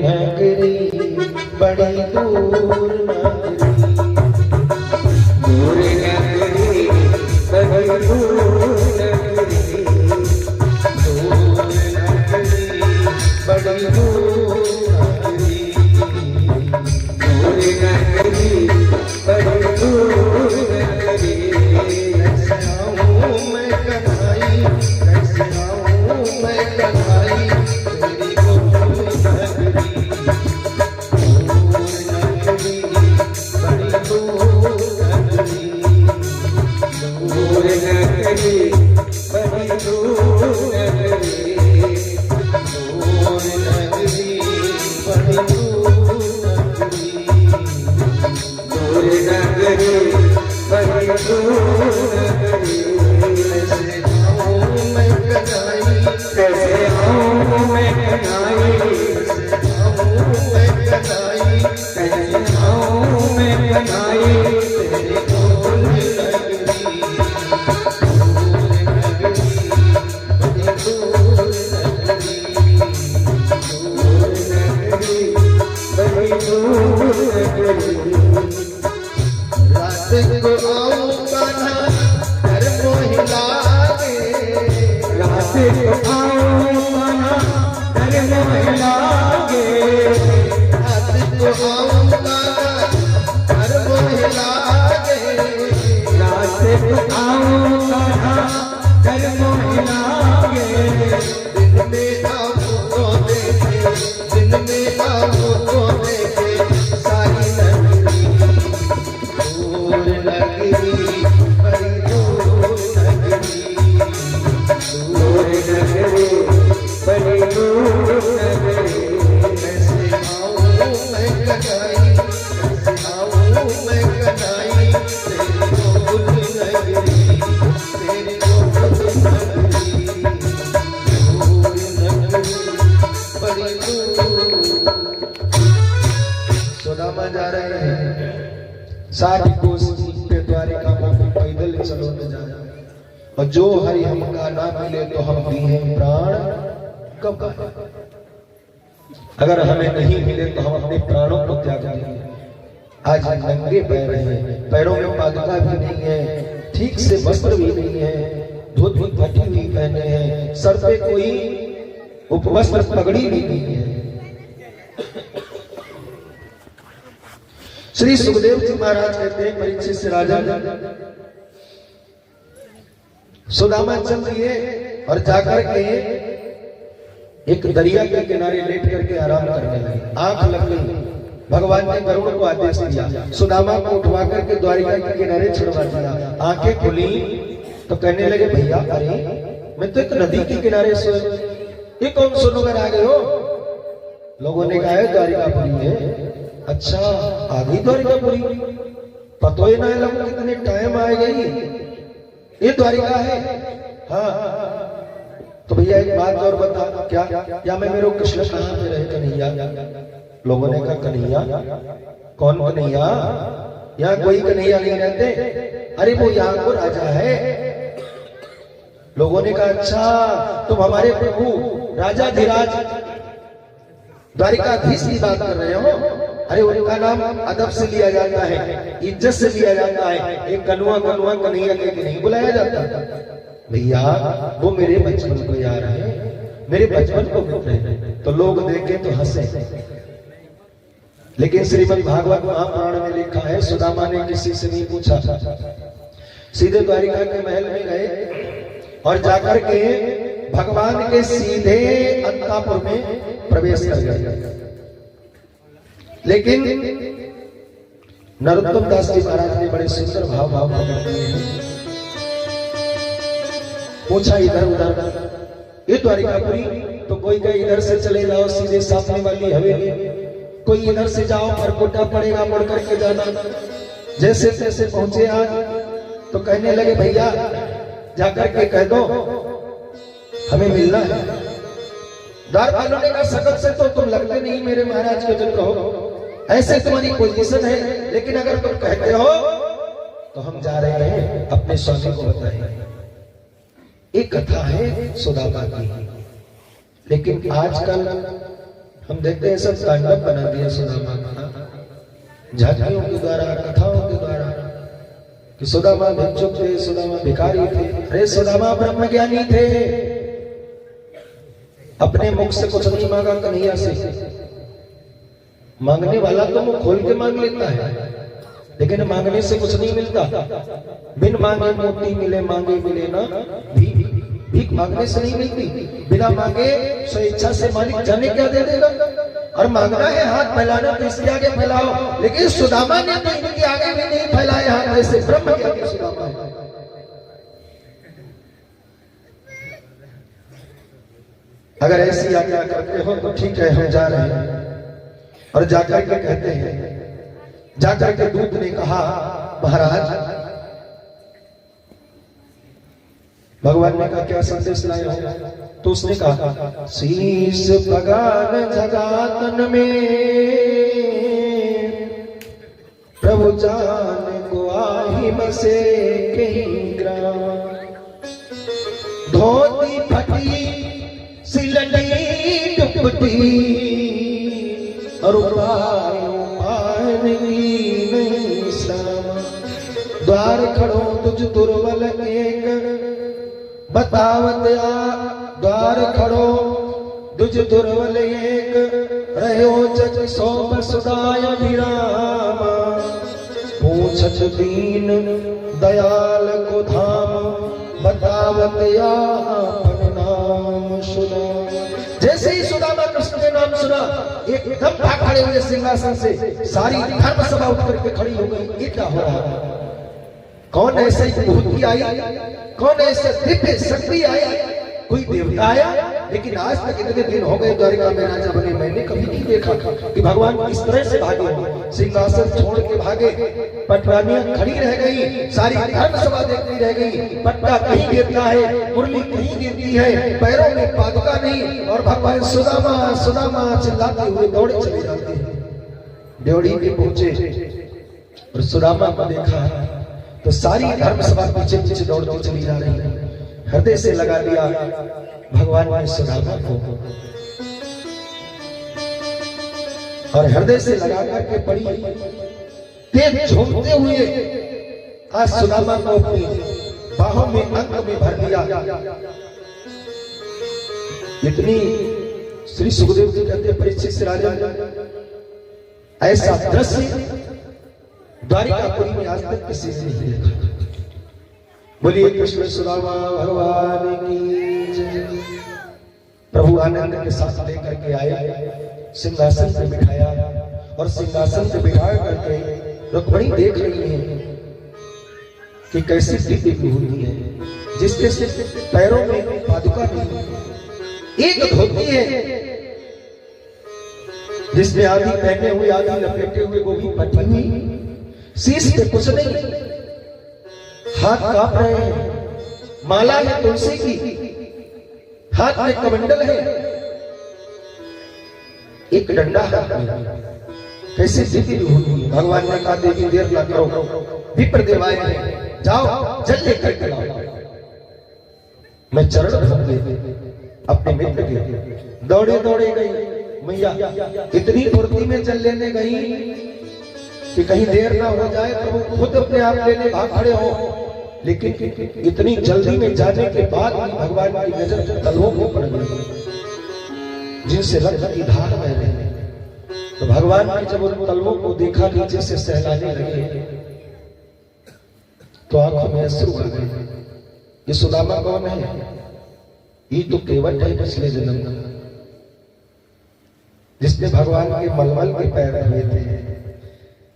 नगरी बड़ी दूर नगरी, दूर नगरी बड़ी दूर नगरी, दूर नगरी बड़ी दूर नगरी, दूर नगरी बड़ी दूर नगरी। कैसे आऊं मैं कन्हई, कैसे आऊं मैं कन्हई तेरी गोकुल नगरी, दूर नगरी बड़ी दूर नगरी, दूर नगरी बड़ी दूर नगरी, दूर नगरी बड़ी दूर नगरी, दूर नगरी बड़ी दूर नगरी। कैसे आऊं मैं कन्हई, कैसे आऊं मैं कन्हई, कैसे आऊं मैं कन्हई कैसे आऊं मैं कन्हई तेरी गोकुल नगरी, दूर नगरी बड़ी दूर नगरी, दूर नगरी बड़ी दूर नगरी। रात को आऊं कान्हा घर मोहि लागे, रात को आऊं कान्हा घर मोहि लागे, रात को आऊं कान्हा घर मोहि लागे, रात को आऊं कान्हा घर मोहि लागे। दिन में आऊं तो देखे, दिन में आऊं तो देखे सारी नगरी, दूर नगरी बड़ी दूर नगरी, दूर नगरी बड़ी दूर नगरी। कैसे आऊं मैं कन्हई, कैसे आऊं मैं कन्हई तेरी गोकुल नगरी, तेरी गोकुल नगरी, दूर नगरी बड़ी दूर। सुदामा जा रहे हैं 60 कोस पे द्वारिका में पैदल चलो न जाए, और जो हरि हमका ना मिले तो हम दिए प्राण कब पाए। अगर हमें नहीं मिले तो हम अपने प्राणों को त्याग देंगे। आज हम नंगे पैर हैं, पैरों में पादुका भी नहीं है, ठीक से वस्त्र भी नहीं है, धोती फटी हुई पहने हैं, सर पे कोई उपवस्त्र पगड़ी भी नहीं है। श्री सुखदेव जी महाराज कहते हैं परीक्षित से राजा सुदामा चल दिए और जाकर के एक दरिया के किनारे लेट करके आराम करने लगे। आंख लग गई, भगवान ने वरुण को आदेश दिया, सुदामा को उठवा करके द्वारिका के किनारे छुड़वा दिया। आंखें खुली तो कहने लगे भैया अरे मैं तो एक नदी के किनारे से, ये कौन सुनकर आ गए हो? लोगों ने कहा है द्वारिकापुरी है। अच्छा आ गई द्वारिकापुरी, पतो ही ना लगा कितने टाइम आ गई, ये द्वारिका है। हाँ तो भैया एक बात और बता, क्या मैं मेरे कृष्ण कहाँ पे रहे कन्हैया? लोगों ने कहा कन्हैया? कौन कन्हैया? यहाँ कोई कन्हैया नहीं रहते, अरे वो यहाँ को राजा है। लोगों ने कहा अच्छा तुम हमारे प्रभु राजा धीराज द्वारिकाधीश की बात कर रहे हो? अरे उनका नाम अदब से लिया जाता है, इज्जत से लिया जाता है, एक कनुआ कनुआ कन्हैया के नहीं बुलाया जाता। भैया वो मेरे बचपन को याद है, मेरे बचपन को मित्र है। तो लोग देखे तो हंसे, लेकिन श्रीमद् भागवत महापुराण में लिखा है सुदामा ने किसी से नहीं पूछा, सीधे द्वारिका के महल में गए और जाकर के भगवान के सीधे अंतापुर में प्रवेश कर गए। लेकिन नरोत्तम दास जी महाराज ने बड़े सुंदर भाव पूछा इधर उधर, ये द्वारिकापुरी? तो कोई कहे इधर से चले जाओ सीधे सामने वाली हवेली, कोई इधर से जाओ परकोटा पड़ेगा मुड़ करके जाना। जैसे तैसे पहुंचे आज तो कहने लगे भैया जाकर के कह दो हमें मिलना है। द्वारपालों ने कहा सकल से तो तुम लगते नहीं मेरे महाराज के जन रहो, ऐसे तुम्हारी पोजीशन है, लेकिन अगर तुम कहते हो तो हम जा रहे हैं अपने स्वामी को बताएं। एक कथा है सुदामा की, लेकिन आजकल हम देखते हैं सब तांडव बना दिया सुदामा का, झांकियों के द्वारा, कथाओं के द्वारा, कि सुदामा भिक्षुक थे, सुदामा भिखारी थे। अरे सुदामा ब्रह्मज्ञानी थे, अपने मुख से कुछ नहीं मांगा कन्हैया से। मांगने वाला तो मुंह खोल के मांग लेता है, लेकिन मांगने से कुछ नहीं मिलता। बिन मांगे मोती मिले, मांगे मिले ना भीख मांगने से नहीं मिलती। बिना मांगे स्वेच्छा से मालिक जाने क्या दे देगा। और मांगना है हाथ फैलाना तो इसके आगे फैलाओ, लेकिन सुदामा ने तो इनके आगे भी नहीं फैलाए हाथ, ऐसे ब्रह्म ज्ञानी सुदामा है। अगर ऐसी आज्ञा करते हो तो ठीक है, हम जा रहे हैं। और जाकर के कहते हैं, जाकर के दूत ने कहा महाराज, भगवान ने कहा क्या संदेश लाए हो? तो उसने कहा शीश पगान जगातन में प्रभु जान को आही बसे कहीं ग्राम, धोती फटी सिलटी टुपटी और नहीं श्राम, द्वार खड़ो तुझ दुर्बल एक बतावत आ, द्वार खड़ो तुझ दुर्बल एक रहो जग सो बसुदाय विराम, पूछत दीन दयाल को धाम बतावत या अपन नाम सुना। जैसे ही सुदामा कृष्ण के नाम सुना, एकदम भाग खड़े हुए सिंहासन से, सारी धर्म सभा उठ करके खड़ी हो गई। ये क्या हो रहा है? कौन ऐसे विभूति आई, कौन ऐसे दिव्य शक्ति आई, कोई देवता आया? लेकिन आज तक इतने दिन हो गए द्वारिका में राजा बने, मैंने कभी नहीं देखा कि भगवान इस तरह से भागे हो। सिंहासन छोड़ के भागे, पटरानियां खड़ी रह गई, सारी धर्म सभा देखती रह गई। पट्टा कहीं गिरता है, मुरली कहीं गिरती है, पैरों में पादुका नहीं, और भगवान सुदामा सुदामा चिल्लाते हुए दौड़े चले जाते हैं। ड्योढ़ी पे पहुंचे और सुदामा को देखा तो सारी धर्म सभा पीछे पीछे दौड़ती चली जा रही है। हृदय से लगा दिया भगवान ने सुदामा को, और हृदय से लगा करके पड़ी तेज झूमते हुए आज सुदामा को अपनी बाहों में अंक में भर लिया। इतनी श्री सुखदेव जी कहते हैं परीक्षित से राजा, ऐसा दृश्य द्वारिकापुरी में आज तक किसी ने नहीं देखा। बोलिए कृष्ण सुदामा भगवान की जय। प्रभु आनंद के साथ लेकर के आए, सिंहासन पे बिठाया, और सिंहासन पे बिठा करके रुक्मिणी देख रही है कि कैसी दिव्य विभूति है, जिसके सिर्फ पैरों में पादुका नहीं, एक धोती है जिसमें आधी पहने हुए आधी लपेटे हुए गोभी फटी हुई, शीश पे कुछ नहीं, हाथ कांप रहे हैं, माला है तुलसी की, हाथ में कमंडल है, एक डंडा हाथ में, कैसे दिव्य विभूति है। भगवान ने कहा देवी देर ना करो, विप्र देव आए हैं, जाओ जल लेकर के लाओ। मैं चरण धो दे अपने मित्र के, दौड़े दौड़े गई मैया, इतनी फुर्ती में जल लेने गई कि कहीं देर ना हो जाए तो वो खुद अपने आप लेने भाग खड़े हो। लेकिन इतनी जल्दी में जाने के बाद भगवान की नजर तलवों को पड़ गई, जिनसे रक्त की धार बह रही। तो भगवान ने जब उन तलवों को देखा, नीचे से सहलाने लगे, तो आंखों में आंसू आ गए। ये सुदामा कौन है? ये तो केवट है पिछले जन्म का, जिसने भगवान के मलमल के पैर हुए थे।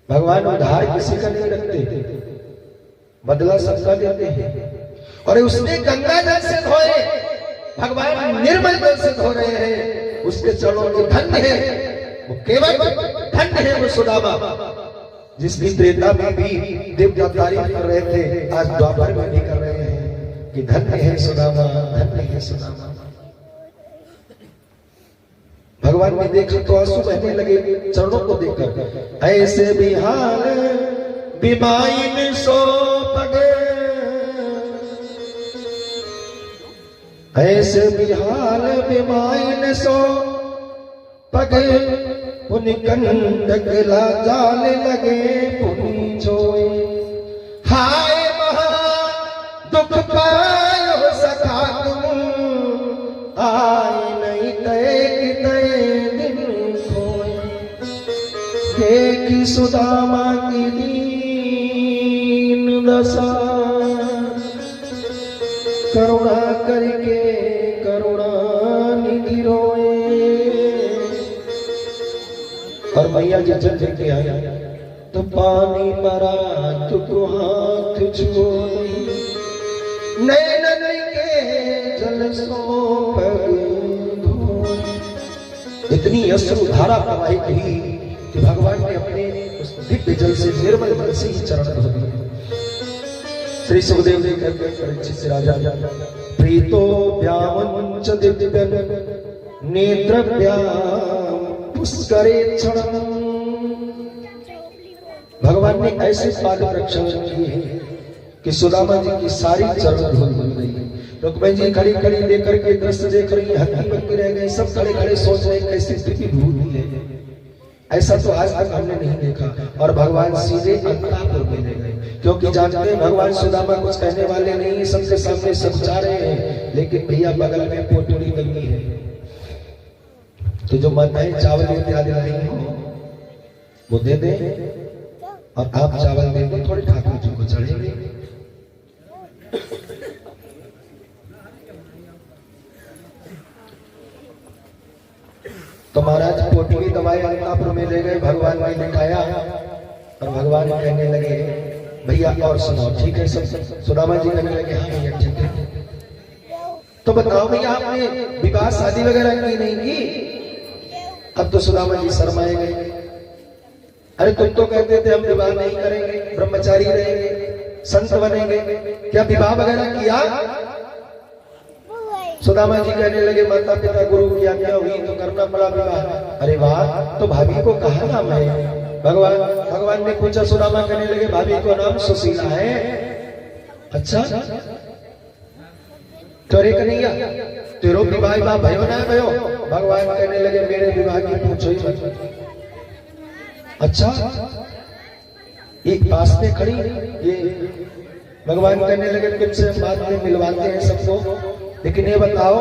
भगवान उधार किसी का नहीं रखते, बदला सबका देते हैं। और उसने गंगा जल से धोए, भगवान निर्मल जल से धो रहे हैं। उसके चरणों के धन्य है वो, केवल धन्य है वो सुदामा, जिसकी त्रेता में भी देवता तारीफ कर रहे थे, आज द्वापर में भी कर रहे हैं कि धन्य है सुदामा, धन्य है सुदामा। भगवान ने देखा तो आंसू बहने लगे चरणों को देखकर। ऐसे भी हाल बिमाइन सो पगे, ऐसे भी हाल बिमाइन सो पग पुनि कंदक ला जाने लगे पुनि जोए। हाय महा दुख पायो सखा तुम, आए नहीं तय तय दिन खोए। देखी सुदामा की दीन दशा, करुणा करके करुणा निधि रोए। और मैया जी जल के आया तो पानी मरा तुझको हाथ छुओ नैन के जल सो पग धोए। इतनी अश्रु धारा प्रवाहित हुई कि भगवान ने अपने उस दिव्य जल से निर्मल जल से ही चरण धो दिए। श्री सुखदेव जी कहते हैं परीक्षित से राजा, प्रीतो व्यामंच दिव्य नेत्र पुष्करे क्षण। भगवान ने ऐसे पाद रक्षण किए कि सुदामा जी की सारी चरण धूल बन गई। रुक्मिणी जी खड़ी खड़ी लेकर के दृश्य देख रही, हक्की बक्की रह गए, सब खड़े खड़े सोच रहे कैसी स्थिति भूल है। ऐसा तो आज तक हमने नहीं देखा। और भगवान सीधे अंतापुर में ले गए, क्योंकि जानते हैं भगवान सुदामा कुछ कहने वाले नहीं, सबके सामने सब जा रहे हैं। लेकिन भैया बगल में पोटली लगी है, तो जो माताएं चावल इत्यादि नहीं हो वो दे दे, और आप चावल दे दो, थोड़े ठाकुर जी को चढ़ेंगे। तो महाराज पोटली दवाई अंतापुर में ले गए, भगवान ने दिखाया और भगवान कहने लगे भैया और सुनाओ, ठीक है सब। सुदामा जी कहने लगे हाँ भैया ठीक है। तो बताओ भैया आपने विवाह शादी वगैरह की नहीं की? अब तो सुदामा जी शर्माए गए। अरे तुम तो कहते थे हम विवाह नहीं करेंगे, ब्रह्मचारी रहेंगे, संत बनेंगे, क्या विवाह वगैरह किया? सुदामा जी कहने लगे माता पिता गुरु की आज्ञा हुई तो करना पड़ा विवाह। अरे वाह, तो भाभी को कहा नाम है? भगवान ने पूछा। सुदामा कहने लगे भाभी को नाम सुशीला है। अच्छा, करे कन्हैया तेरो विवाह भयो ना भयो? भगवान कहने लगे मेरे विवाह की पूछो ही मत। अच्छा, ये पास में खड़ी ये भगवान कहने लगे तुमसे बाद में मिलवाते हैं सबको, लेकिन ये बताओ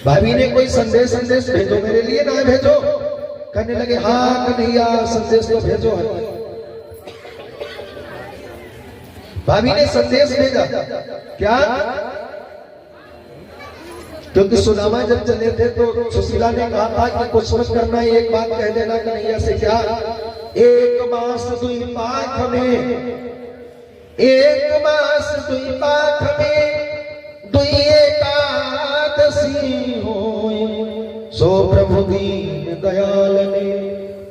भाभी ने कोई संदेश भेजो मेरे लिए ना भेजो? कहने लगे हाँ कन्हैया संदेश तो भेजो है। भाभी ने संदेश भेजा क्या? क्योंकि सुदामा जब चले थे तो सुशीला ने कहा था कि कुछ मत करना, एक बात कह देना कन्हैया से। क्या? एक मास दुई पाख में, एक मास दुई पाख में दुई एकादशी होए, सो प्रभु दीन दयाल ने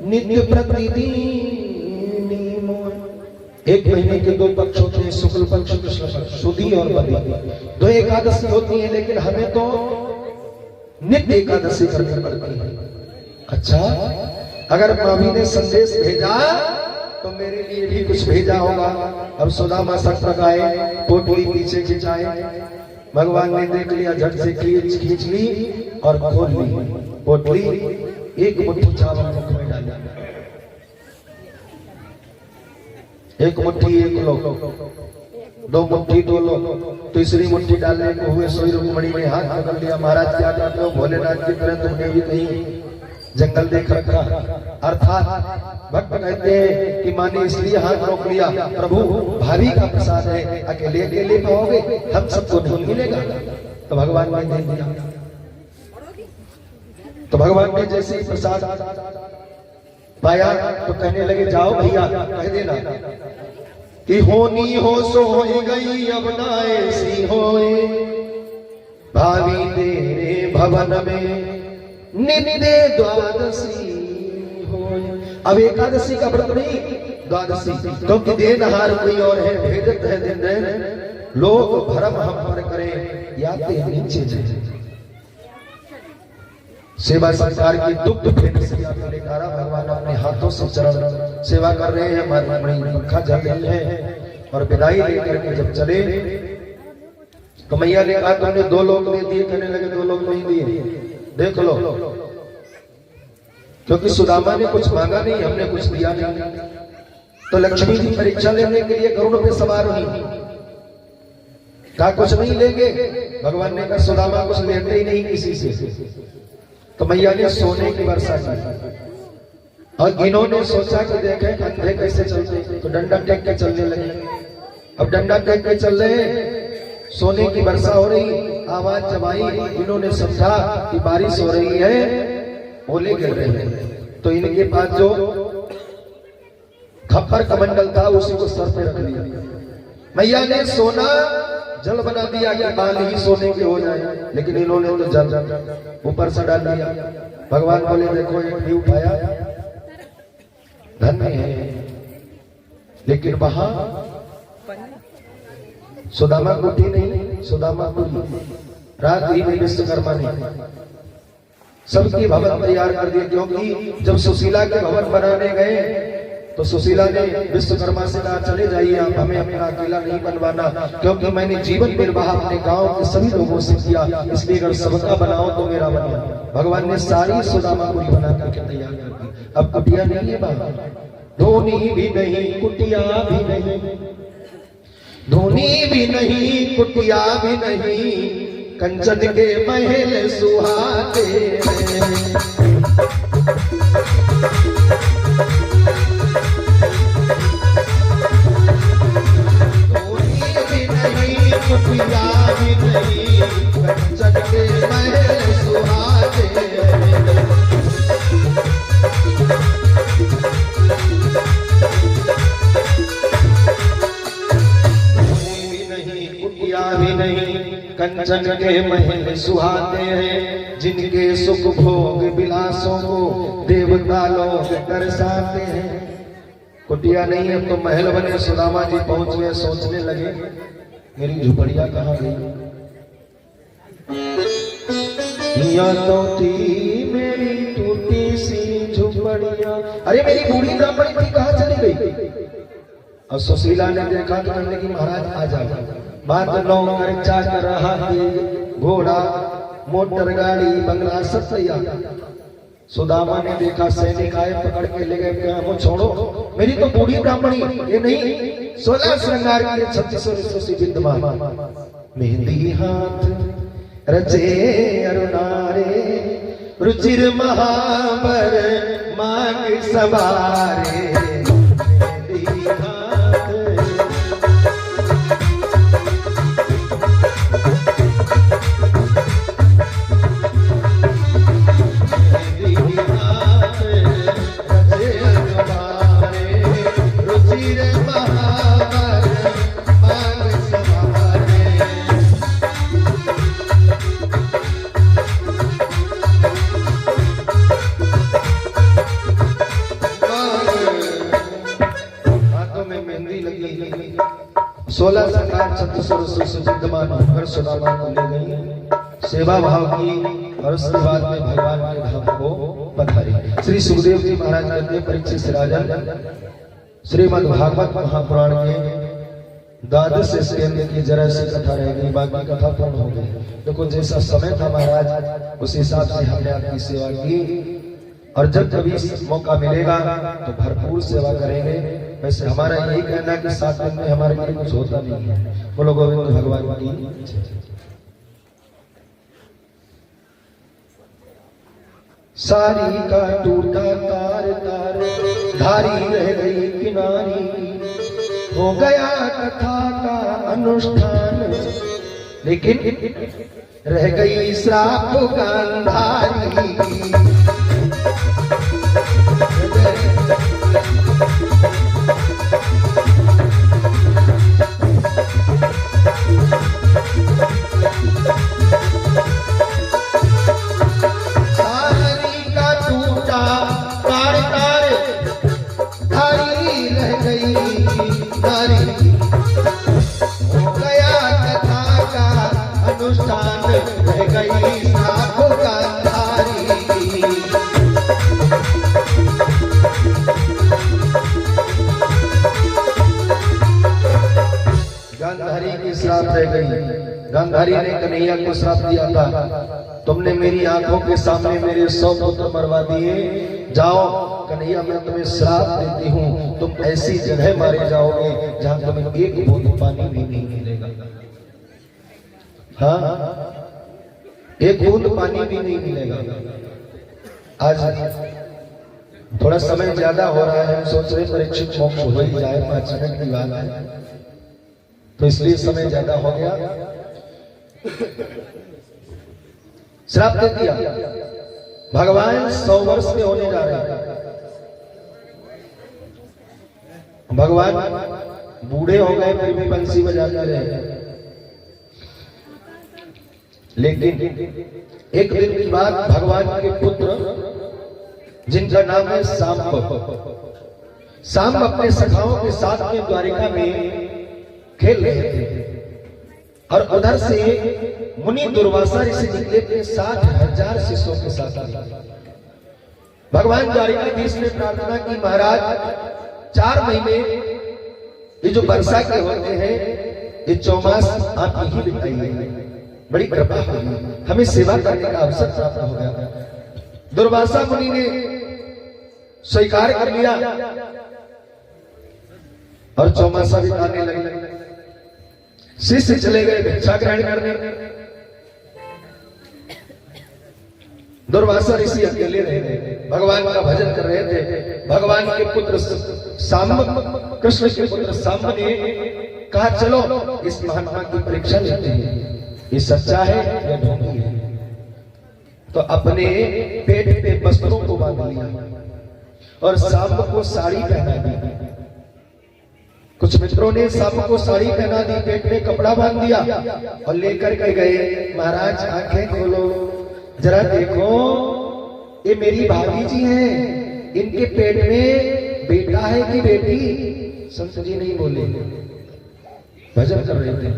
नित्य प्रतिदिन मोए। एक महीने के दो पक्ष होते हैं, शुक्ल पक्ष कृष्ण पक्ष, सुदी और बदी। दो एकादशी होती है, लेकिन हमें तो नित्य एकादशी करनी पड़ती है। अच्छा, अगर भाभी ने संदेश भेजा तो मेरे लिए भी कुछ भेजा होगा। अब सुदामा सटपटाए, पोटली पीछे खिंचाए। भगवान ने देख लिया, झट से खींच ली और खोल ली पोटली। एक मुट्ठी चावल मुख में डाला, एक मुट्ठी एक लो, दो मुट्ठी दो लो, तीसरी मुट्ठी डालने को हुए सोई रुक्मिणी ने हाथ पकड़ लिया। महाराज क्या कहते हो? भोलेनाथ की तरह तुमने भी कहीं जंगल देख रखा? अर्थात भक्त कहते हैं कि माने इसलिए हाथ रोक लिया, प्रभु भाभी का प्रसाद है, अकेले अकेले पाओगे, हम सबको नहीं मिलेगा। तो भगवान ने दे दिया। तो भगवान ने जैसे ही प्रसाद पाया तो कहने लगे जाओ भैया कह देना कि होनी हो सो हो गई, अब ना ऐसी होए, भाभी तेरे भवन में नित्य द्वादशी होए। अब एकादशी का व्रत नहीं, द्वादशी, क्योंकि देनहार कोई और है, भेजत है दिन दिन, लोग भरम हम पर करें याते नीचे जाए। सेवा सरकार की दुग्ध भेंट से लेकर भगवान अपने हाथों से चरण सेवा कर रहे हैं। हमारी पंखा जल रही है और विदाई लेकर के जब चले तो मैया ने कहा तुमने 2 लोग दे दिए। कहने लगे 2 लोग नहीं दिए, देख लो क्योंकि सुदामा ने कुछ मांगा नहीं, हमने कुछ दिया नहीं। तो लक्ष्मी जी परीक्षा लेने के लिए गरुड़ पे सवार हुई, कहा कुछ नहीं लेंगे। भगवान ने कहा सुदामा कुछ लेते ही नहीं किसी से। तो मैया ने सोने की वर्षा की और इन्होंने सोचा कि देखें अंधे कैसे चलते, तो डंडा टेक के चलने लगे। अब डंडा टेक के चल रहे, सोने की वर्षा हो रही, आवाज जब आई इन्होंने समझा कि बारिश हो रही है, ओले गिर रहे हैं। तो इनके पास जो खप्पर कमंडल था उसी को सर पे रख लिया। मैया ने सोना जल बना दिया कि बाल ही सोने के हो जाए, लेकिन इन्होंने तो जल ऊपर से डाल दिया। भगवान बोले देखो एक भी उठाया, धन्य है। लेकिन वहां सुदामा कुटी नहीं, सुदामा कुटी रात ही में विश्वकर्मा ने सबकी भवन तैयार कर दिए। क्योंकि जब सुशीला के भवन बनाने गए तो सुशीला ने विश्वकर्मा से कहा चले जाइए आप, हमें अपना अकेला नहीं बनवाना, क्योंकि मैंने जीवन निर्वाह अपने गांव के सभी लोगों से किया, इसलिए अगर सबका बनाओ तो मेरा बना। भगवान ने सारी सुदामापुरी बना करके तैयार कर दी। अब कुटिया नहीं है बाहर, धोनी भी नहीं कुटिया भी नहीं, धोनी भी नहीं कुटिया भी नहीं, कंचन के महल सुहाते हैं। कुटिया भी नहीं, कंचन के महल सुहाते हैं। भी नहीं, कंचन के महल सुहाते हैं, जिनके सुख भोग विलासों को देवता लोग दर्शाते हैं। कुटिया नहीं है तो महल बने। सुदामा जी पहुंच गए, सोचने लगे मेरी झुपड़िया कहाँ गई। या तो थी मेरी टूटी सी झुपड़िया, अरे मेरी बूढ़ी ब्राह्मणी थी कहाँ चली गई। और सुशीला ने देखा तो कहने लगी महाराज आ जाओ, बात नौकर चाकर हाथी घोड़ा मोटर गाड़ी बंगला सब तैयार। सुदामा ने देखा सैनिक आए, पकड़ के ले गए, क्या वो छोड़ो मेरी तो बूढ़ी ब्राह्मणी ये नहीं, 16 श्रृंगार के 3600 विद्यमान, मेहंदी हाथ रचे अरुणारे, रुचिर महाबर मांग सवारे। सोलह सरकार 3600 से विद्यमान होकर सुदामा को ले गई, सेवा भाव की और उसके बाद में भगवान के धाम को पधारी। श्री सुखदेव जी महाराज कहते हैं परीक्षित से राजा श्रीमद् भागवत महापुराण के 12 स्कंद की जरा सी कथा रह गई, बाकी कथा पूर्ण हो गई। देखो जैसा समय था महाराज उस हिसाब से हमने आपकी सेवा की, और जब कभी मौका मिलेगा तो भरपूर सेवा करेंगे। वैसे हमारा यही कहना कि 7 दिन में हमारे लिए कुछ होता नहीं है। बोलो गोविंद भगवान की। सारी का टूटा तार तार धारी रह गई किनारी, हो गया कथा का अनुष्ठान, लेकिन रह गई श्राप गांधारी। अनुष्ठान रह गई साधु गांधारी। गांधारी ने कन्हैया को श्राप दिया था, तुमने मेरी आंखों के सामने मेरे 100 पुत्र मरवा दिए, जाओ कन्हैया मैं तुम्हें श्राप देती हूँ, तुम ऐसी जगह मारे जाओगे जहां तुम्हें एक बूंद पानी भी नहीं मिलेगा। हाँ, एक बूंद पानी भी नहीं मिलेगा। आज थोड़ा समय ज्यादा हो रहा है, हम सोच रहे परीक्षित मोक्ष हो ही जाए, 5 मिनट की बात है, तो इसलिए समय ज्यादा हो गया। श्राप दे दिया, भगवान 100 वर्ष के होने जा रहे हैं। भगवान बूढ़े हो गए फिर भी बंसी बजाते रहे। लेकिन एक दिन की बात, भगवान के पुत्र जिनका नाम है सांब अपने सखाओं के साथ में द्वारिका में खेल रहे थे और उधर से मुनि दुर्वासा ऋषि निकले थे 60,000 शिष्यों के साथ। भगवान द्वारिकाधीश ने प्रार्थना की, महाराज 4 महीने ये जो वर्षा के होते हैं, ये चौमास आप यही बिताइए, बड़ी कृपा होगी, हमें सेवा करने का अवसर प्राप्त हो गया। दुर्वासा मुनि ने स्वीकार कर लिया और चौमासा बिताने लगे। शिष्य चले गए भिक्षा ग्रहण करने, दुर्वासा ऋषि अकेले रह गए, भगवान का भजन कर रहे थे। भगवान के पुत्र सांब, कृष्ण के पुत्र सांब ने कहा, चलो इस महात्मा की परीक्षा लेते हैं, ये सच्चा है या ढोंगी है। तो अपने पेट पे वस्त्रों को बांध लिया और सांब को साड़ी पहना दी। कुछ मित्रों ने सांब को साड़ी पहना दी, पेट में कपड़ा बांध दिया और लेकर के गए, महाराज आंखें खोलो, जरा देखो ये मेरी भाभी जी हैं, इनके पेट में बेटा है कि बेटी? संत जी नहीं बोले, भजन कर रहे थे।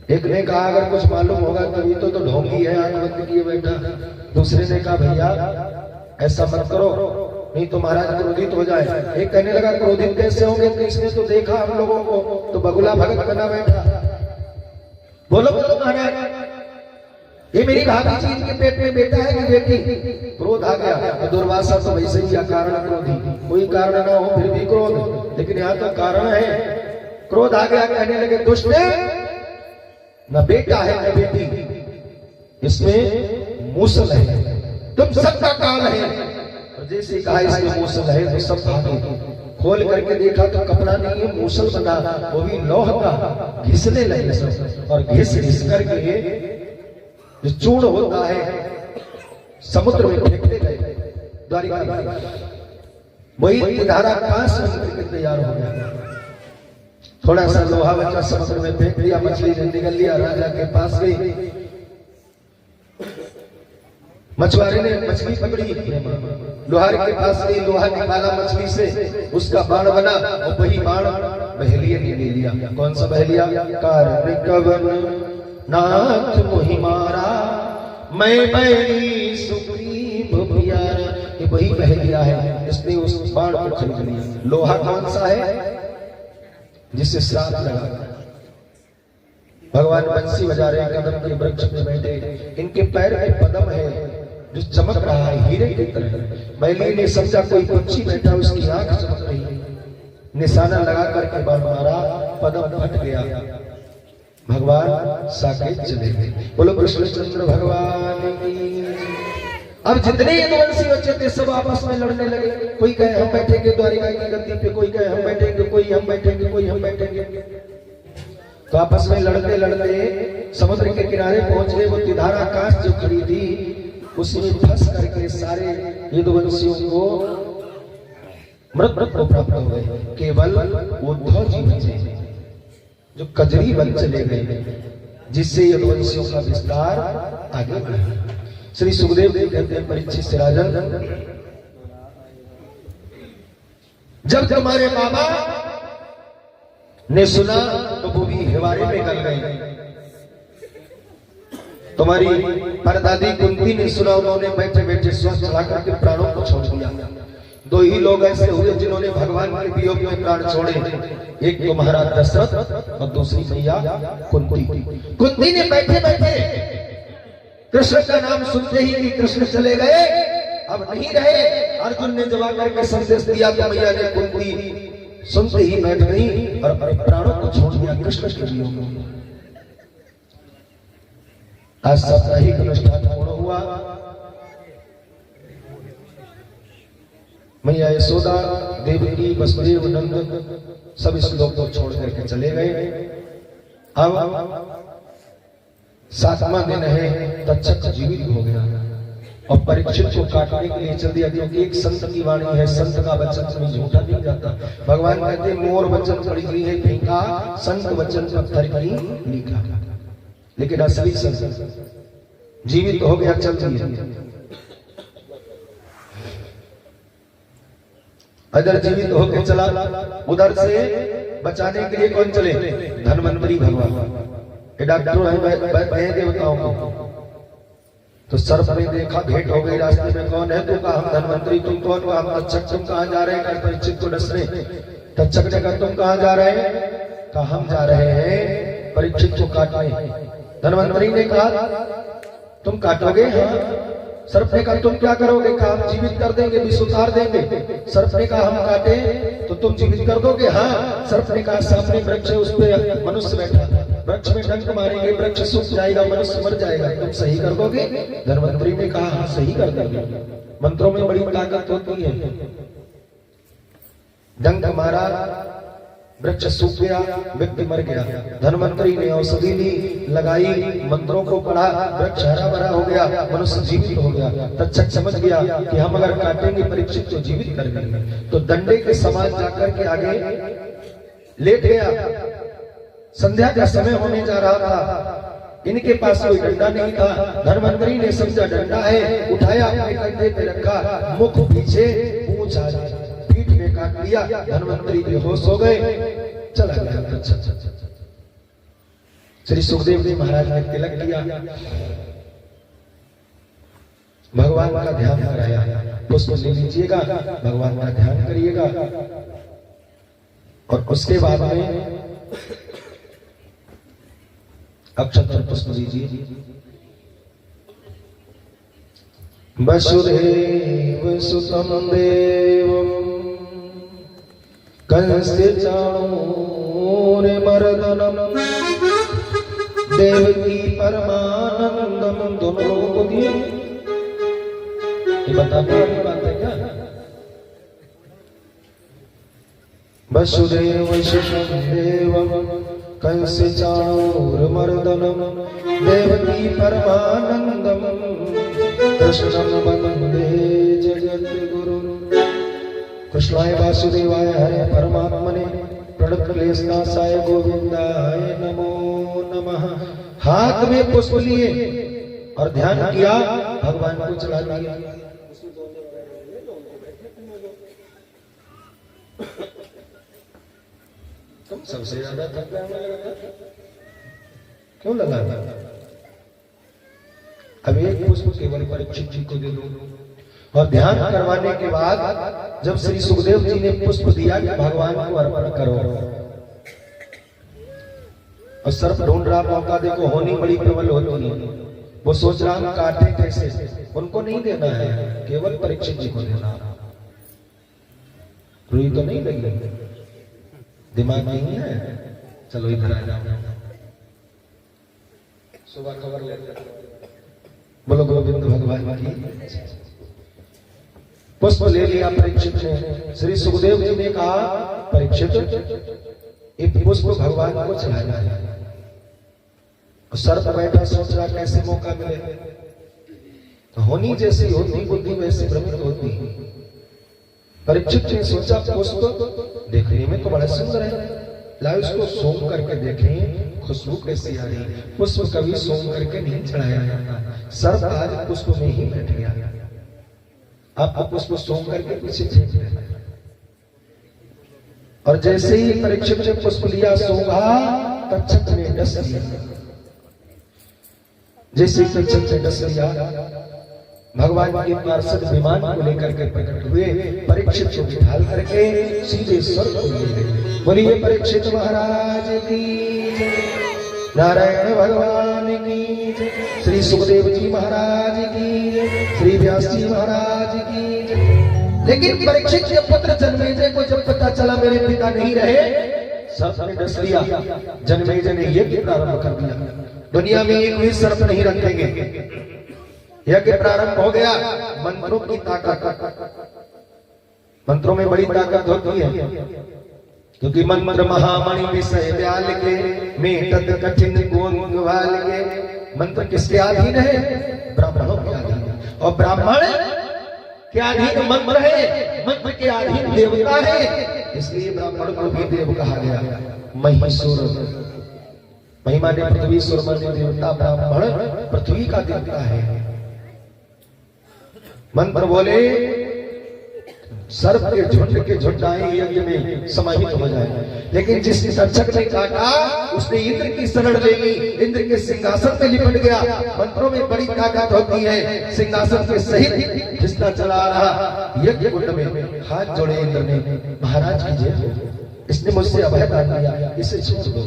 एक ने कहा, अगर कुछ मालूम होगा तभी तो ढोंगी है, आंख बंद किए बैठा। दूसरे ने कहा, भैया ऐसा मत करो, नहीं तो महाराज क्रोधित हो जाए। एक कहने लगा, क्रोधित कैसे होंगे, तो इसने तो देखा हम लोगों को, तो बगुला भगत बना बैठा। बोलो बोलो महाराज, ये मेरी भाभी जी, इनके पेट में बेटा है कि बेटी? क्रोध आ गया। तो दुर्वासा तो वैसे ही अकारण क्रोधी, कोई कारण ना हो फिर भी क्रोध, लेकिन यहाँ तो कारण है। क्रोध आ गया, कहने लगे, दुष्ट न बेटा है न बेटी, इसमें मूसल है, तुम सबका काल है। और जैसे कहा इसमें मूसल है तो सब भागे। खोल करके देखा तो कपड़ा नहीं है, मूसल बना, वो भी लौह का। घिसने लगे सब, और घिस घिस करके जो चूर्ण होता है समुद्र में फेंकते गए। द्वारिका वही धारा कांस में तैयार हो गया। थोड़ा सा लोहा बचा, समुद्र में फेंक दिया, मछली ने निकल लिया, राजा के पास गई। मछुआरे ने मछली पकड़ी, लोहार के पास गई, लोहा निकाला मछली से, उसका बाण बना, और वही बाण बहेलिया ने ले लिया। कौन सा बहेलिया? कार्तिकवन नाथ मोहि मारा, मैं बैरी सुग्रीव प्यारा। ये वही बहेलिया है, इसने उस बाण को खरीद लिया। लोहा कौन सा है? जिससे श्राप लगा। भगवान बंसी बजा रहे, कदम के वृक्ष में बैठे, इनके पैर में पदम है जो चमक रहा है हीरे की तरह। मैली ने समझा कोई पंछी बैठा, उसकी आंख चमक रही, निशाना लगा करके बाण मारा, पदम फट गया। भगवान साकेत चले गए। बोलो कृष्णचंद्र भगवान की। अब जितने यदुवंशी बच्चे थे सब आपस में लड़ने लगे। कोई कहे हम बैठेंगे द्वारिका की गद्दी पे, कोई कहे हम बैठेंगे, कोई हम बैठेंगे, कोई हम बैठेंगे। तो आपस में लड़ते लड़ते समुद्र के किनारे पहुंच गए। वो तिधारा कांच जो खड़ी थी उसमें फंस करके सारे यदुवंशियों को मृत्यु प्राप्त हो गए। केवल उद्धव जी बचे जो कजरी बन चले गए, जिससे यदुवंशियों का विस्तार आगे बढ़ा। श्री सुखदेव जी कहते हैं, परीक्षित से राजन, जब तुम्हारे बाबा ने सुना तो वो भी हिवारे में गल गए। तुम्हारी परदादी कुंती ने सुना, उन्होंने बैठे बैठे श्वास चढ़ा करके प्राणों को छोड़ दिया। दो ही लोग ऐसे हुए जिन्होंने भगवान के वियोग में प्राण छोड़े, एक तो महाराज दशरथ और दूसरी मैया कुंती। कुंती ने बैठे बैठे कृष्ण का नाम सुनते ही कि कृष्ण चले गए, अब नहीं रहे। अर्जुन ने जवाब करके संदेश दिया तो मैया ने कुंती सुनते ही बैठ गई और अपने प्राणों को छोड़ दिया कृष्ण के वियोग में। आज साप्ताहिक अनुष्ठान पूर्ण हुआ। मैया यशोदा, देवकी, वसुदेव, नंद सब इस लोक को छोड़ करके चले गए। अब 7वां दिन है, तक्षक जीवित हो गया और परीक्षित को काटने के लिए चल दिया, क्योंकि एक संत की वाणी है, संत का वचन कभी झूठा नहीं जाता। भगवान कहते मोर वचन पड़ी हुई है फीका, संत वचन पत्थर की लीका। लेकिन असली संत जीवित हो गया, चल दिया। अगर जीवित होकर चला, उधर से बचाने के लिए कौन चले? धन्वंतरी भगवान। डॉक्टर है देवताओं को, तो सर्प ने देखा, भेंट हो गई रास्ते में, कौन है? तू कहा हम धन्वंतरी, तुम कौन? कहा हम तक्षक। तुम कहाँ जा रहे हैं? परीक्षित को डसने। तक्षक ने कहा तुम कहाँ जा रहे हैं? कहा हम जा रहे हैं परीक्षित को काटने। धन्वंतरी ने कहा तुम काटोगे? हाँ। सर्प ने कहा तुम क्या करोगे? कहा हम जीवित कर देंगे, विष उतार देंगे। सर्प ने कहा हम काटे तो तुम जीवित कर दोगे? हाँ। सर्प ने कहा सामने वृक्ष है, उस पे मनुष्य बैठा, वृक्ष में डंक मारेंगे, वृक्ष सूख जाएगा, मनुष्य मर जाएगा, तुम सही कर दोगे? धन्वंतरी ने कहा हाँ सही कर देंगे। मंत्रों में बड़ी ताकत होती है। डंक मारा, वृक्ष सूख गया, व्यक्ति मर गया। धन्वंतरी ने औषधि ली, लगाई, मंत्रों को पढ़ा, वृक्ष हरा भरा हो गया, मनुष्य जीवित हो गया। तक्षक समझ गया कि हम अगर काटेंगे परीक्षित तो जीवित कर देंगे, तो डंडे के समान जाकर के आगे लेट गया। संध्या का समय होने जा रहा था, इनके पास कोई डंडा नहीं था। धन्वंतरी ने समझा डंडा है, उठाया, अपने कंधे पे रखा, मुख पीछे, पूंछ आगे, पीठ में काट दिया। धन्वंतरी बेहोश हो गए, चला गया। श्री सुखदेव जी महाराज ने तिलक किया, भगवान का ध्यान कराया, पुष्प ले लीजिएगा, भगवान का ध्यान करिएगा। और उसके बाद में अक्षत पुष्प दीजिए। वसुदेव सुतम देवम कंस्य चाणूरमर्दनम देवकी परमानंदम, दोनों लोगों को दिए। ये बताने वाली बात है क्या? वसुदेव सुतम देवम कंस्य चाणूरमर्दनम देवकी परमानंदम कृष्णं वंदे जगद्गुरुं। कृष्णाय वासुदेवाय हरे परमात्मने प्रणतक्लेशनाशाय गोविंदाय नमो नमः। हाथ में पुष्प लिए और ध्यान किया, भगवान को चढ़ा दिया। तुम सबसे ज्यादा थक लगा, क्यों लगा? अब एक पुष्प केवल परीक्षित जी को दे दो। और ध्यान करवाने के बाद जब श्री सुखदेव जी ने पुष्प दिया कि भगवान को अर्पण करो, और सर्प ढूंढ रहा मौका, देखो होनी बड़ी प्रबल होती है, वो सोच रहा हम काटे कैसे, उनको नहीं देना है, केवल परीक्षित जी को देना। रुई तो नहीं लगी, दिमाग नहीं है, चलो इधर आ जाओ, सुबह खबर लेते। बोलो गोविंद भगवान की। पुष्प ले लिया परीक्षित ने। श्री सुखदेव जी ने कहा परीक्षित एक पुष्प भगवान को चढ़ाना है। सर्प बैठा सोच रहा कैसे मौका मिले, तो होनी जैसी होती बुद्धि वैसी भ्रमित होती। परीक्षित ने सोचा पुष्प देखने में तो बड़ा सुंदर है, लाओ इसको सोम करके देखें खुशबू कैसी आ रही। पुष्प कभी सोम करके नहीं चढ़ाया जाता, सर्प आज पुष्प में ही बैठ गया। आपको पुष्प सोम करके पीछे फेंक देना। और जैसे ही परीक्षित ने पुष्प लिया, सूंघा, तक्षक ने डस लिया। जैसे तक्षक ने डस लिया, भगवान के पार्षद विमान को लेकर के प्रकट हुए, परीक्षित को बिठाल करके सीधे स्वर्ग को ले गए। बोलिए परीक्षित महाराज की जय, नारायण भगवान की जय, श्री सुखदेव जी महाराज की जय, श्री व्यास जी महाराज की जय। लेकिन परीक्षित के पुत्र जन्मेजय को जब पता चला मेरे पिता नहीं रहे, सर्प ने डस लिया। जन्मेजय ने यज्ञ प्रारंभ कर दिया, दुनिया में एक भी सर्प नहीं रखेंगे। यज्ञ प्रारंभ हो गया। मंत्रों की ताकत, मंत्रों में बड़ी ताकत होती है, क्योंकि मंत्र महामणि विषय व्याल के में तद कठिन गोंगवाल के। मंत्र किसके अधीन है? ब्राह्मणों के अधीन। और ब्राह्मण के अधीन मंत्र है, मंत्र के अधीन देवता है, इसलिए ब्राह्मण को भी देव कहा गया। महिषुर, महिमा ने पृथ्वी, सुर माने देवता, ब्राह्मण पृथ्वी का देवता है। मंत्र बोले, सर्प के झुंड के झुंडाएं यज्ञ में समाहित हो जाए। लेकिन जिस तक्षक ने काटा, उसने इंद्र की शरण ले ली, इंद्र के सिंहासन में लिपट गया। मंत्रों में बड़ी ताकत होती है। सिंहासन के सहित खिसका चला रहा। यज्ञ कुंड में हाथ जोड़े इंद्र ने, महाराज की जय, इसने मुझसे अभय दान दिया, इसे छोड़ दो।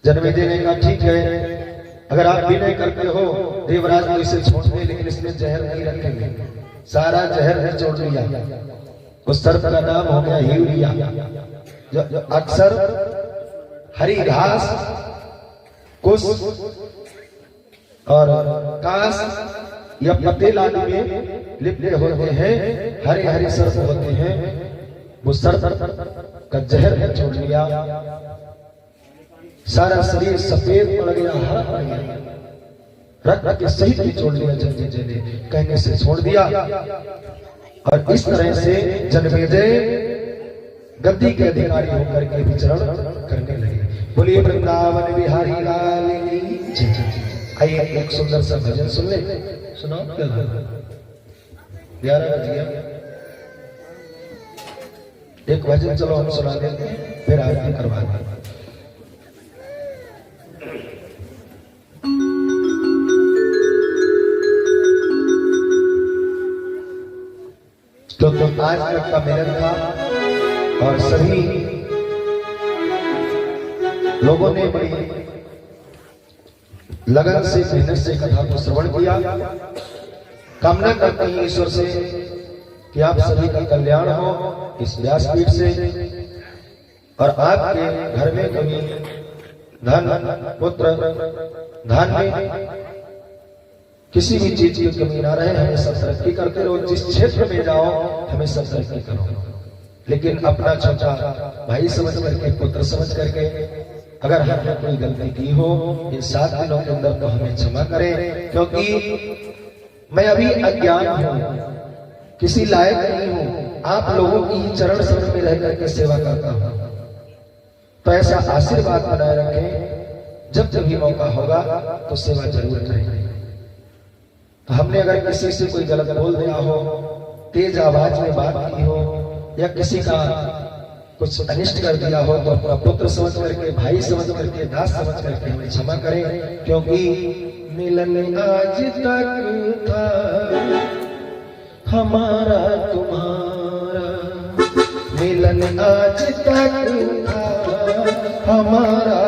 जन्मेजय ने कहा ठीक है, अगर आप विनय करते हो देवराज को इसे छोड़ दे, लेकिन इसमें जहर नहीं रखेंगे। सारा जहर है छोड़ लिया। उस सर्प का नाम हो गया यूरिया, जो अक्सर हरी घास, कुश और कास या पतेल आदि में लिपटे होते हैं। हरे हरे सर्प होते हैं, वो सर्प का जहर है छोड़ लिया। सारा शरीर सफेद पड़ गया, हरा पड़ गया, रक्त के सहित भी छोड़ दिया जन्मेजय ने, कहने से छोड़ दिया। और इस तरह से जन्मेजय गद्दी के अधिकारी होकर के विचरण करने लगे। बोलिए वृंदावन बिहारी लाल की जय। आइए एक सुंदर सा भजन सुन ले। सुनो, 11 बज गया, एक भजन चलो हम सुना देते हैं, फिर आरती करवा देंगे। तो आज तक का मिलन था और सभी लोगों ने बड़ी लगन से, मेहनत से कथा को श्रवण किया। कामना करते हैं ईश्वर से कि आप सभी का कल्याण हो इस व्यासपीठ से, और आपके घर में कभी धन, पुत्र, धान्य, किसी भी चीज की कमी ना रहे। हमेशा तरक्की करते रहो, जिस क्षेत्र में जाओ हमेशा तरक्की करो। लेकिन अपना छोटा भाई समझ करके, पुत्र समझ करके, अगर हमने कोई गलती की हो इन 7 दिनों के अंदर तो हमें क्षमा करें, क्योंकि मैं अभी अज्ञान हूं, किसी लायक नहीं हूं। आप लोगों की चरण शरण में रह करके सेवा करता हूं, तो ऐसा आशीर्वाद बनाए रखें। जब भी मौका होगा तो सेवा जरूर करें। तो हमने अगर किसी से कोई गलत बोल दिया हो, तेज आवाज में बात की हो, या किसी का कुछ अनिष्ट कर दिया हो, तो अपना पुत्र समझ करके, भाई समझ करके, दास समझ करके हमें क्षमा करें। क्योंकि मिलन आज तक था हमारा तुम्हारा, मिलन आज तक था हमारा